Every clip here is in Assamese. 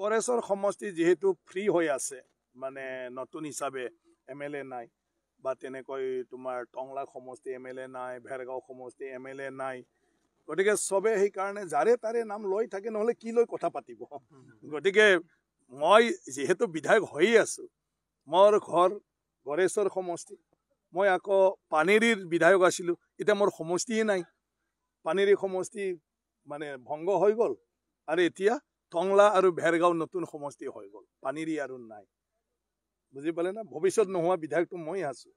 গড়েশ্বৰ সমষ্টি যেহেতু ফ্ৰী হৈ আছে মানে নতুন হিচাপে MLA নাই বা তেনেকৈ তোমাৰ টংলা সমষ্টি MLA নাই ভেৰগাঁও সমষ্টি MLA নাই গতিকে সবে সেইকাৰণে যাৰে তাৰে নাম লৈ থাকে নহ'লে কি লৈ কথা পাতিব গতিকে মই যেহেতু বিধায়ক হৈ আছো মোৰ ঘৰ গড়েশ্বৰ সমষ্টি মই আকৌ পানেৰীৰ বিধায়ক আছিলো এতিয়া মোৰ সমষ্টিয়ে নাই পানেৰী সমষ্টি মানে ভংগ হৈ গ'ল আৰু এতিয়া টংলা আৰু ভেৰগাঁও নতুন সমষ্টি হৈ গ'ল পানেৰী আৰু নাই বুজি পালে না ভৱিষ্যত নোহোৱা বিধায়কটো মই আছো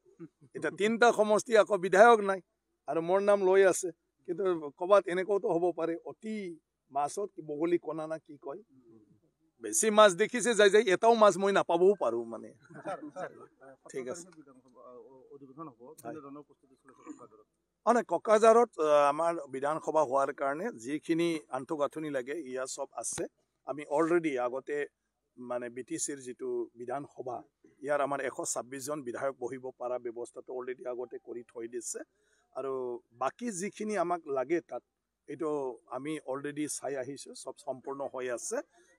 এতিয়া তিনিটা সমষ্টি আকৌ বিধায়ক নাই আৰু মোৰ নাম লৈ আছে কিন্তু ক'বাত এনেকুৱাতো হ'ব পাৰে অতি মাছত বগলী কণা না কি কয় বেছি মাছ দেখিছে যাই যাই এটাও মাছ মই নাপাবও পাৰো মানে ঠিক আছে মানে ককাজাৰত আমাৰ বিধানসভা হোৱাৰ কাৰণে যিখিনি আন্তঃগাঁথনি লাগে ইয়া সব আছে আমি অলৰেডি আগতে মানে BTCৰ যিটো বিধানসভা ইয়াৰ আমাৰ 126 জন বিধায়ক বহিব পৰা ব্যৱস্থাটো অলৰেডি আগতে কৰি থৈ দিছে আৰু বাকি যিখিনি আমাক লাগে তাত এইটো আমি অলৰেডি চাই আহিছো সব সম্পূৰ্ণ হৈ আছে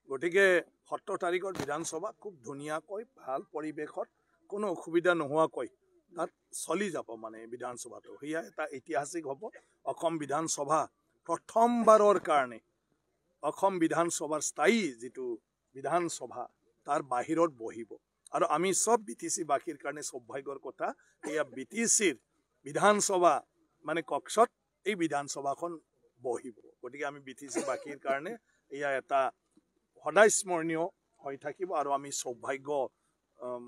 গতিকে 17 তাৰিখৰ বিধানসভা খুব ধুনীয়াকৈ ভাল পৰিৱেশত কোনো অসুবিধা নোহোৱাকৈ তাত চলি যাব মানে বিধানসভাটো হিয়া এটা ঐতিহাসিক হ'ব অসম বিধানসভা প্ৰথমবাৰৰ কাৰণে অসম বিধানসভাৰ স্থায়ী যিটো বিধানসভা তাৰ বাহিৰত বহিব আৰু আমি সব BTC বাকীৰ কাৰণে সৌভাগ্যৰ কথা এয়া BTCৰ বিধানসভা মানে কক্ষত এই বিধানসভাখন বহিব গতিকে আমি BTC বাকীৰ কাৰণে এয়া এটা সদায় স্মৰণীয় হৈ থাকিব আৰু আমি সৌভাগ্য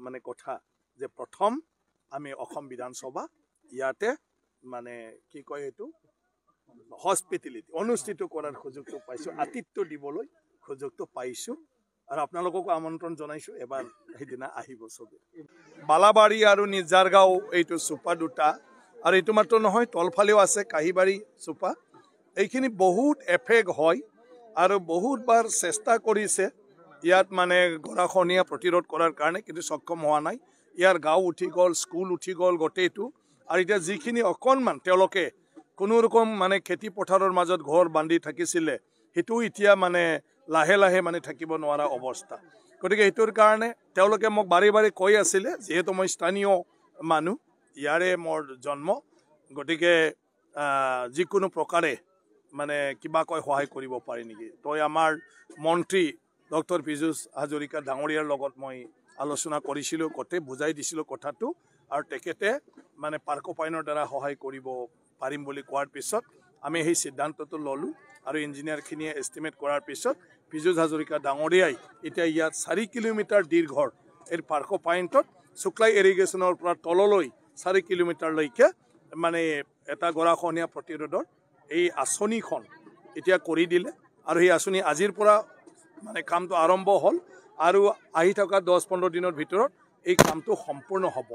মানে কথা যে প্ৰথম আমি অসম বিধানসভা ইয়াতে মানে কি কয় এইটো হস্পিটেলিটি অনুষ্ঠিত কৰাৰ সুযোগটো পাইছো আতিথ্য দিবলৈ সুযোগটো পাইছো আৰু আপোনালোককো আমন্ত্ৰণ জনাইছো এবাৰ সেইদিনা আহিব সবে বালাবাৰী আৰু নিজাৰগাঁও এইটো চুপা দুটা আৰু এইটো মাত্ৰ নহয় তলফালেও আছে কাহিবাৰী চুপা এইখিনি বহুত এফেক্ট হয় আৰু বহুতবাৰ চেষ্টা কৰিছে ইয়াত মানে গৰাখহনীয়া প্ৰতিৰোধ কৰাৰ কাৰণে কিন্তু সক্ষম হোৱা নাই ইয়াৰ গাঁও উঠি গ'ল স্কুল উঠি গ'ল গোটেইটো আৰু এতিয়া যিখিনি অকণমান তেওঁলোকে কোনো ৰকম মানে খেতি পথাৰৰ মাজত ঘৰ বান্ধি থাকিছিলে সেইটো এতিয়া মানে লাহে লাহে মানে থাকিব নোৱাৰা অৱস্থা গতিকে এইটোৰ কাৰণে তেওঁলোকে মোক বাৰে বাৰে কৈ আছিলে যেহেতু মই স্থানীয় মানুহ ইয়াৰে মোৰ জন্ম গতিকে যিকোনো প্ৰকাৰে মানে কিবা কৈ সহায় কৰিব পাৰি নেকি তই আমাৰ মন্ত্ৰী ডক্টৰ পীযুষ হাজৰিকা ডাঙৰীয়াৰ লগত মই আলোচনা কৰিছিলোঁ গোটেই বুজাই দিছিলোঁ কথাটো আৰু তেখেতে মানে পাৰ্কোপাইনৰ দ্বাৰা সহায় কৰিব পাৰিম বুলি কোৱাৰ পিছত আমি সেই সিদ্ধান্তটো ল'লোঁ আৰু ইঞ্জিনিয়াৰখিনিয়ে এষ্টিমেট কৰাৰ পিছত পীযুষ হাজৰিকা ডাঙৰীয়াই এতিয়া ইয়াত 4 কিলোমিটাৰ দীৰ্ঘৰ এই পাৰ্কোপাইনটোত শুক্লাই ইৰিগেশ্যনৰ পৰা তললৈ 4 কিলোমিটাৰলৈকে মানে এটা গৰাখহনীয়া প্ৰতিৰোধৰ এই আঁচনিখন এতিয়া কৰি দিলে আৰু সেই আঁচনি আজিৰ পৰা মানে কামটো আৰম্ভ হ'ল আৰু আহি থকা 10-15 দিনৰ ভিতৰত এই কামটো সম্পূৰ্ণ হ'ব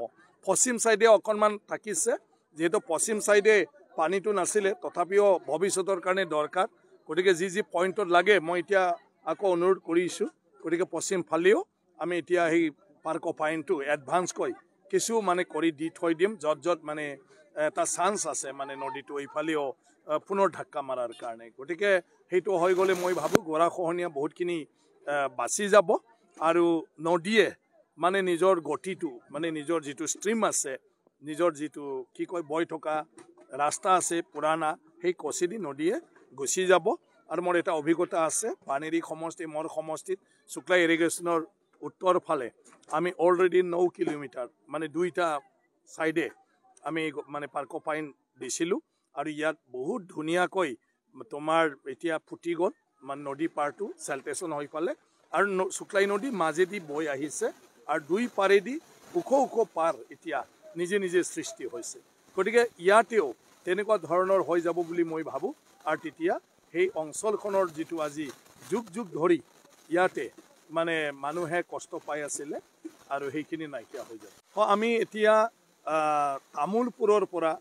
পশ্চিম সাইডে অকণমান থাকিছে যেহেতু পশ্চিম সাইডে পানীটো নাছিলে তথাপিও ভৱিষ্যতৰ কাৰণে দৰকাৰ গতিকে যি পইণ্টত লাগে মই এতিয়া আকৌ অনুৰোধ কৰিছোঁ গতিকে পশ্চিম ফালেও আমি এতিয়া সেই পাৰ্কোপাইনটো এডভান্সকৈ কিছু মানে কৰি দি থৈ দিম য'ত মানে এটা চান্স আছে মানে নদীটো এইফালেও পুনৰ ঢাক্কা মাৰাৰ কাৰণে গতিকে সেইটো হৈ গ'লে মই ভাবোঁ গৰাখহনীয়া বহুতখিনি বাচি যাব আৰু নদীয়ে মানে নিজৰ গতিটো মানে নিজৰ যিটো ষ্ট্ৰীম আছে নিজৰ যিটো কি কয় বৈ থকা ৰাস্তা আছে পুৰাণা সেই কচেদি নদীয়ে গুচি যাব আৰু মোৰ এটা অভিজ্ঞতা আছে পানেৰী সমষ্টি মোৰ সমষ্টিত শুক্লাই ইৰিগেশ্যনৰ উত্তৰ ফালে আমি অলৰেডি 9 কিলোমিটাৰ মানে দুইটা সাইডে আমি মানে পাৰ্কোপাইন দিছিলোঁ আৰু ইয়াত বহুত ধুনীয়াকৈ তোমাৰ এতিয়া ফুটি গ'ল মানে নদী পাৰটো চেলটেশ্যন হৈ পালে আৰু শুক্লাই নদী মাজেদি বৈ আহিছে আৰু দুই পাৰেদি ওখ পাৰ এতিয়া নিজে নিজে সৃষ্টি হৈছে গতিকে ইয়াতেও তেনেকুৱা ধৰণৰ হৈ যাব বুলি মই ভাবোঁ আৰু তেতিয়া সেই অঞ্চলখনৰ যিটো আজি যুগ ধৰি ইয়াতে মানে মানুহে কষ্ট পাই আছিলে আৰু সেইখিনি নাইকিয়া হৈ যাব আমি এতিয়া তামোলপুৰৰ পৰা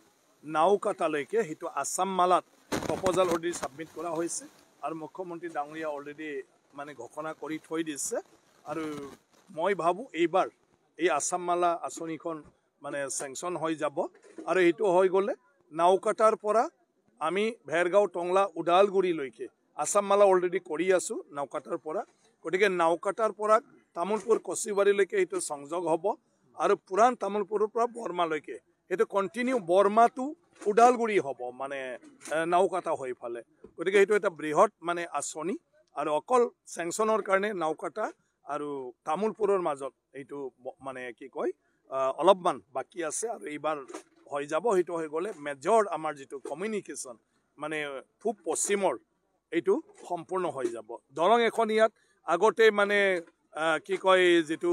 নাওকাটালৈকে সেইটো আছাম মালাত প্ৰপ'জাল অলৰেডি ছাবমিট কৰা হৈছে আৰু মুখ্যমন্ত্ৰী ডাঙৰীয়া অলৰেডি মানে ঘোষণা কৰি থৈ দিছে আৰু মই ভাবোঁ এইবাৰ এই আছাম মালা আঁচনিখন মানে চেংচন হৈ যাব আৰু এইটো হৈ গ'লে নাওকাটাৰ পৰা আমি ভেৰগাঁও টংলা ওদালগুৰিলৈকে আছাম মালা অলৰেডি কৰি আছোঁ নাওকাটাৰ পৰা গতিকে নাওকাটাৰ পৰা তামোলপুৰ কচিবাৰীলৈকে এইটো সংযোগ হ'ব আৰু পুৰাণ তামোলপুৰৰ পৰা বৰ্মালৈকে এইটো কণ্টিনিউ বৰ্মাটো ওদালগুৰি হ'ব মানে নাওকাটা হৈ ফালে গতিকে এইটো এটা বৃহৎ মানে আঁচনি আৰু অকল চেংচনৰ কাৰণে নাওকাটা আৰু তামোলপুৰৰ মাজত এইটো মানে কি কয় অলপমান বাকী আছে আৰু এইবাৰ হৈ যাব সেইটো হৈ গ'লে মেজৰ আমাৰ যিটো কমিউনিকেশ্যন মানে পূব পশ্চিমৰ এইটো সম্পূৰ্ণ হৈ যাব দৰং এখন ইয়াত আগতে মানে কি কয় যিটো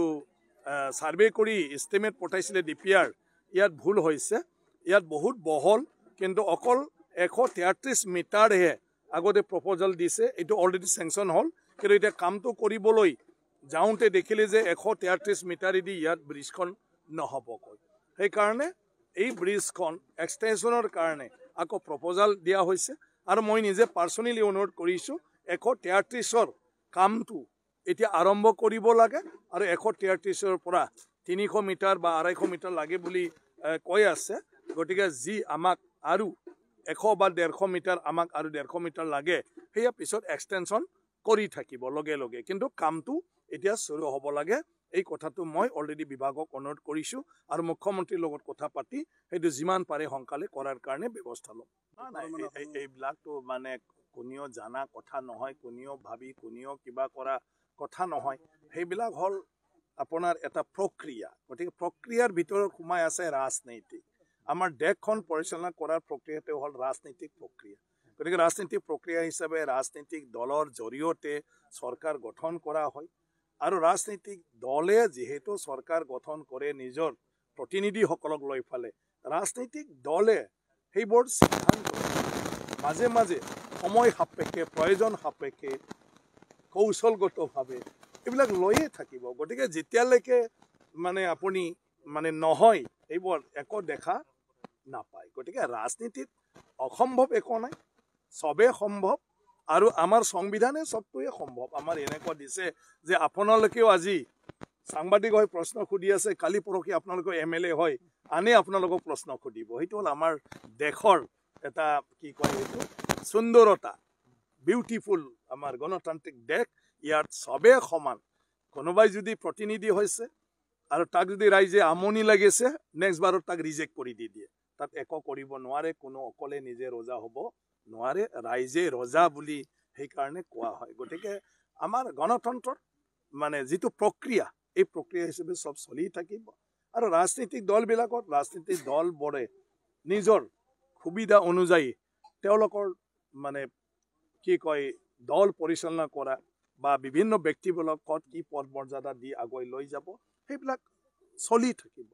সাৰ্ভে কৰি এষ্টিমেট পঠাইছিলে DPR ইয়াত ভুল হৈছে ইয়াত বহুত বহল কিন্তু অকল 133 মিটাৰহে আগতে প্ৰপ'জাল দিছে এইটো অলৰেডি চেংচন হ'ল কিন্তু এতিয়া কামটো কৰিবলৈ যাওঁতে দেখিলে যে 133 মিটাৰেদি ইয়াত ব্ৰিজখন নহ'বকৈ সেইকাৰণে এই ব্ৰিজখন এক্সটেনশ্যনৰ কাৰণে আকৌ প্ৰপ'জাল দিয়া হৈছে আৰু মই নিজে পাৰ্চনেলি অনুৰোধ কৰিছোঁ 133ৰ কামটো এতিয়া আৰম্ভ কৰিব লাগে আৰু 133ৰ পৰা 300 মিটাৰ বা 250 মিটাৰ লাগে বুলি কৈ আছে গতিকে যি আমাক আৰু 100 বা 150 মিটাৰ আমাক আৰু 150 মিটাৰ লাগে সেয়া পিছত এক্সটেনশ্যন কৰি থাকিব লগে লগে কিন্তু কামটো এতিয়া শুৰু হ'ব লাগে এই কথাটো মই অলৰেডি বিভাগক অনুৰোধ কৰিছোঁ আৰু মুখ্যমন্ত্ৰীৰ লগত কথা পাতি সেইটো যিমান পাৰে সোনকালে কৰাৰ কাৰণে ব্যৱস্থা ল'ম এইবিলাকতো মানে কোনেও জানা কথা নহয় কোনেও ভাবি কোনেও কিবা কৰা কথা নহয় সেইবিলাক হ'ল আপোনাৰ এটা প্ৰক্ৰিয়া গতিকে প্ৰক্ৰিয়াৰ ভিতৰত সোমাই আছে ৰাজনীতি আমাৰ দেশখন পৰিচালনা কৰাৰ প্ৰক্ৰিয়াটো হ'ল ৰাজনৈতিক প্ৰক্ৰিয়া গতিকে ৰাজনৈতিক প্ৰক্ৰিয়া হিচাপে ৰাজনৈতিক দলৰ জৰিয়তে চৰকাৰ গঠন কৰা হয় আৰু ৰাজনৈতিক দলে যিহেতু চৰকাৰ গঠন কৰে নিজৰ প্ৰতিনিধিসকলক লৈ ফালে ৰাজনৈতিক দলে সেইবোৰ সিদ্ধান্ত মাজে মাজে সময় সাপেক্ষে প্ৰয়োজন সাপেক্ষে কৌশলগতভাৱে এইবিলাক লৈয়ে থাকিব গতিকে যেতিয়ালৈকে মানে আপুনি মানে নহয় এইবোৰ একো দেখা নাপায় গতিকে ৰাজনীতিত অসম্ভৱ একো নাই চবেই সম্ভৱ আৰু আমাৰ সংবিধানে চবটোৱে সম্ভৱ আমাৰ এনেকুৱা দিছে যে আপোনালোকেও আজি সাংবাদিক হৈ প্ৰশ্ন সুধি আছে কালি পৰহি আপোনালোকৰ MLA হয় আনে আপোনালোকক প্ৰশ্ন সুধিব সেইটো হ'ল আমাৰ দেশৰ এটা কি কয় এইটো সুন্দৰতা বিউটিফুল আমাৰ গণতান্ত্ৰিক দেশ ইয়াত চবেই সমান কোনোবাই যদি প্ৰতিনিধি হৈছে আৰু তাক যদি ৰাইজে আমনি লাগিছে নেক্সট বাৰত তাক ৰিজেক্ট কৰি দি দিয়ে তাত একো কৰিব নোৱাৰে কোনো অকলে নিজে ৰজা হ'ব নোৱাৰে ৰাইজে ৰজা বুলি সেইকাৰণে কোৱা হয় গতিকে আমাৰ গণতন্ত্ৰৰ মানে যিটো প্ৰক্ৰিয়া এই প্ৰক্ৰিয়া হিচাপে চব চলি থাকিব আৰু ৰাজনৈতিক দলবিলাকত ৰাজনৈতিক দলবোৰে নিজৰ সুবিধা অনুযায়ী তেওঁলোকৰ মানে কি কয় দল পৰিচালনা কৰা বা বিভিন্ন ব্যক্তিবিলাকত কি পদ মৰ্যাদা দি আগুৱাই লৈ যাব সেইবিলাক চলি থাকিব